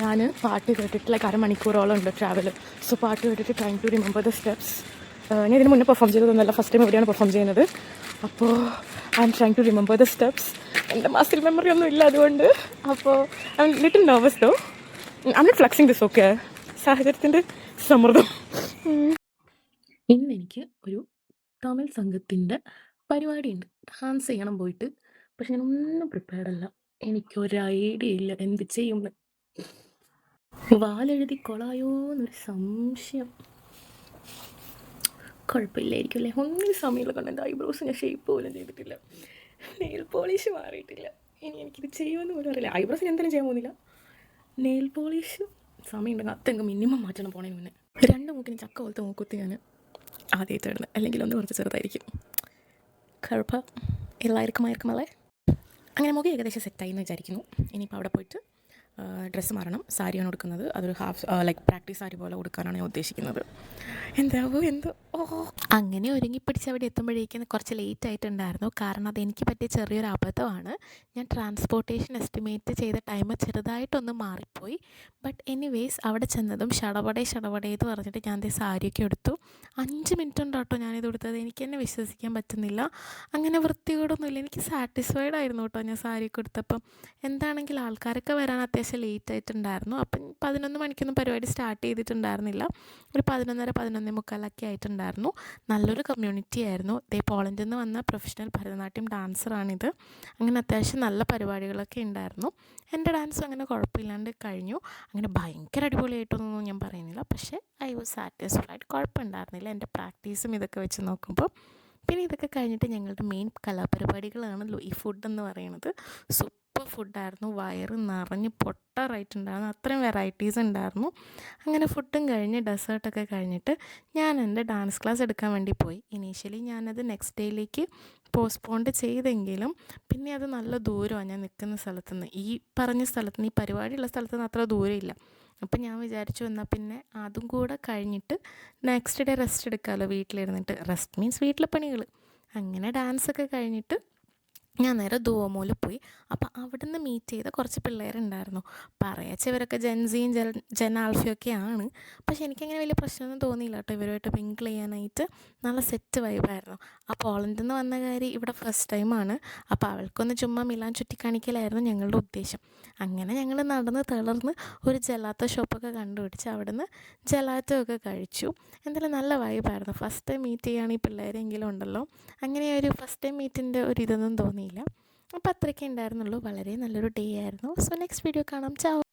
ഞാൻ പാട്ട് കേട്ടിട്ട് ലൈക്ക് അരമണിക്കൂറോളം ഉണ്ട് ട്രാവൽ. സോ പാട്ട് കേട്ടിട്ട് trying to remember the steps. ഞാൻ ഇതിന് മുന്നേ പെർഫോം ചെയ്തതൊന്നുമല്ല, ഫസ്റ്റ് ടൈം എവിടെയാണ് പെർഫോം ചെയ്യുന്നത്. അപ്പോൾ I'm trying to remember the steps. എൻ്റെ മസിൽ മെമ്മറി ഒന്നും ഇല്ല അതുകൊണ്ട്. അപ്പോൾ I'm little nervous though. I'm not flexing this, okay. സാഹചര്യത്തിൻ്റെ സമ്മർദ്ദം. ഇന്ന് എനിക്ക് ഒരു തമിഴ് സംഘത്തിൻ്റെ പരിപാടിയുണ്ട്, ഡാൻസ് ചെയ്യണം പോയിട്ട്. പക്ഷെ ഞാനൊന്നും പ്രിപ്പയർഡ് അല്ല, എനിക്കൊരു ഐഡിയ ഇല്ല എന്ത് ചെയ്യുമെന്ന്. വാലെഴുതി കൊളായോ എന്നൊരു സംശയം. കുഴപ്പമില്ലായിരിക്കും അല്ലേ? ഒന്നിനും സമയമുള്ള കൊണ്ട് എൻ്റെ ഐബ്രോസ് ഞാൻ ഷേപ്പ് പോലും ചെയ്തിട്ടില്ല, നെയിൽ പോളിഷ് മാറിയിട്ടില്ല. ഇനി എനിക്കിത് ചെയ്യുമെന്ന് പോലും അറിയില്ല. ഐബ്രോസ് ഞാൻ എന്തായാലും ചെയ്യാൻ പോകുന്നില്ല. നെയിൽ പോളിഷ് സമയമുണ്ടെങ്കിൽ അതെങ്കിൽ മിനിമം മാറ്റണം പോണേന് മുന്നേ. 2 മൂക്കിന് ചക്ക പോലത്തെ മൂക്കുത്തി ഞാൻ ആദ്യമായിട്ട് ഇടുന്നത്, അല്ലെങ്കിൽ ഒന്ന് കുറച്ച് ചെറുതായിരിക്കും. കുഴപ്പം എല്ലാവർക്കുമായിരിക്കുമല്ലേ. അങ്ങനെ മുഖം ഏകദേശം സെറ്റായി എന്ന് വിചാരിക്കുന്നു. ഇനിയിപ്പോൾ അവിടെ പോയിട്ട് ഡ്രസ്സ് മാറണം. സാരിയാണ് ഉടുക്കുന്നത്, അതൊരു ഹാഫ് ലൈക്ക് പ്രാക്ടീസ് സാരി പോലെ ഉടുക്കാനാണ് ഞാൻ ഉദ്ദേശിക്കുന്നത്. എന്താവോ എന്തോ. അങ്ങനെ ഒരുങ്ങിപ്പിടിച്ച് അവിടെ എത്തുമ്പോഴേക്കും കുറച്ച് ലേറ്റ് ആയിട്ടുണ്ടായിരുന്നു. കാരണം അതെനിക്ക് പറ്റിയ ചെറിയൊരു അബദ്ധമാണ്. ഞാൻ ട്രാൻസ്പോർട്ടേഷൻ എസ്റ്റിമേറ്റ് ചെയ്ത ടൈം ചെറുതായിട്ടൊന്ന് മാറിപ്പോയി. ബട്ട് എനിവേസ് അവിടെ ചെന്നതും ഷടപടേ എന്ന് പറഞ്ഞിട്ട് ഞാൻ ദേ സാരിയൊക്കെ എടുത്തു. 5 മിനിറ്റ് ഉണ്ട് കേട്ടോ ഞാനിത് കൊടുത്തത്. എനിക്ക് തന്നെ വിശ്വസിക്കാൻ പറ്റുന്നില്ല. അങ്ങനെ വൃത്തികേടൊന്നുമില്ല, എനിക്ക് സാറ്റിസ്ഫൈഡ് ആയിരുന്നു കേട്ടോ ഞാൻ സാരിയൊക്കെ എടുത്തപ്പം. എന്താണെങ്കിലും ആൾക്കാരൊക്കെ വരാൻ അത്യാവശ്യം ലേറ്റ് ആയിട്ടുണ്ടായിരുന്നു. അപ്പം 11 മണിക്കൊന്നും പരിപാടി സ്റ്റാർട്ട് ചെയ്തിട്ടുണ്ടായിരുന്നില്ല. ഒരു 11:30-11:45 ആയിട്ടുണ്ടായിരുന്നു. നല്ലൊരു കമ്മ്യൂണിറ്റി ആയിരുന്നു. പോളണ്ടിൽ നിന്ന് വന്ന പ്രൊഫഷണൽ ഭരതനാട്യം ഡാൻസറാണിത്. അങ്ങനെ അത്യാവശ്യം നല്ല പരിപാടികളൊക്കെ ഉണ്ടായിരുന്നു. എൻ്റെ ഡാൻസ് അങ്ങനെ കുഴപ്പമില്ലാണ്ട് കഴിഞ്ഞു. അങ്ങനെ ഭയങ്കര അടിപൊളിയായിട്ടൊന്നും ഞാൻ പറയുന്നില്ല, പക്ഷേ ഐ വാസ് സാറ്റിസ്ഫൈഡ്. കുഴപ്പമുണ്ടായിരുന്നില്ല എൻ്റെ പ്രാക്ടീസും ഇതൊക്കെ വെച്ച് നോക്കുമ്പോൾ. പിന്നെ ഇതൊക്കെ കഴിഞ്ഞിട്ട് ഞങ്ങളുടെ മെയിൻ കലാപരിപാടികളാണല്ലോ ഈ ഫുഡെന്ന് പറയുന്നത്. സൂപ്പർ ഫുഡായിരുന്നു, വയറ് നിറഞ്ഞ് പൊട്ടാറായിട്ടുണ്ടായിരുന്നു, അത്രയും വെറൈറ്റീസ് ഉണ്ടായിരുന്നു. അങ്ങനെ ഫുഡും കഴിഞ്ഞ് ഡെസേർട്ടൊക്കെ കഴിഞ്ഞിട്ട് ഞാൻ എൻ്റെ ഡാൻസ് ക്ലാസ് എടുക്കാൻ വേണ്ടി പോയി. ഇനീഷ്യലി ഞാനത് നെക്സ്റ്റ് ഡേയിലേക്ക് പോസ്റ്റ്പോണ്ട് ചെയ്തെങ്കിലും പിന്നെ അത് നല്ല ദൂരമാണ് ഞാൻ നിൽക്കുന്ന സ്ഥലത്തുനിന്ന്. ഈ പറഞ്ഞ സ്ഥലത്തുനിന്ന്, ഈ പരിപാടിയുള്ള സ്ഥലത്തുനിന്ന് അത്ര ദൂരമില്ല. അപ്പം ഞാൻ വിചാരിച്ചു എന്നാൽ പിന്നെ അതും കൂടെ കഴിഞ്ഞിട്ട് നെക്സ്റ്റ് ഡേ റെസ്റ്റ് എടുക്കാമല്ലോ വീട്ടിലിരുന്നിട്ട്. റെസ്റ്റ് മീൻസ് വീട്ടിലെ പണികൾ. അങ്ങനെ ഡാൻസൊക്കെ കഴിഞ്ഞിട്ട് ഞാൻ നേരെ ദുവമോൽ പോയി. അപ്പോൾ അവിടുന്ന് മീറ്റ് ചെയ്ത കുറച്ച് പിള്ളേരുണ്ടായിരുന്നു. പറയാച്ച ഇവരൊക്കെ ജെൻസിയും ജെൻ ആൽഫയൊക്കെയാണ്. പക്ഷേ എനിക്കങ്ങനെ വലിയ പ്രശ്നമൊന്നും തോന്നിയില്ല കേട്ടോ ഇവരുമായിട്ട് മിങ്കിൾ ചെയ്യാനായിട്ട്. നല്ല സെറ്റ് വൈബായിരുന്നു. ആ പോളണ്ടിൽ നിന്ന് വന്ന കാര്യം ഇവിടെ ഫസ്റ്റ് ടൈമാണ്. അപ്പോൾ അവൾക്കൊന്ന് ചുമ്മാ മിലാൻ ചുറ്റിക്കാണിക്കലായിരുന്നു ഞങ്ങളുടെ ഉദ്ദേശം. അങ്ങനെ ഞങ്ങൾ നടന്ന് തളർന്ന് ഒരു ജലാത്ത ഷോപ്പൊക്കെ കണ്ടുപിടിച്ച് അവിടുന്ന് ജലാറ്റോ ഒക്കെ കഴിച്ചു. എന്തായാലും നല്ല വൈബായിരുന്നു. ഫസ്റ്റ് ടൈം മീറ്റ് ചെയ്യുകയാണ് ഈ പിള്ളേരെങ്കിലും ഉണ്ടല്ലോ. അങ്ങനെ ഒരു ഫസ്റ്റ് ടൈം മീറ്റിൻ്റെ ഒരു ഇതൊന്നും തോന്നിയില്ല. അപ്പോൾ അത്രയൊക്കെ ഉണ്ടായിരുന്നുള്ളൂ. വളരെ നല്ലൊരു ഡേ ആയിരുന്നു. സോ നെക്സ്റ്റ് വീഡിയോ കാണാം. ചാओ.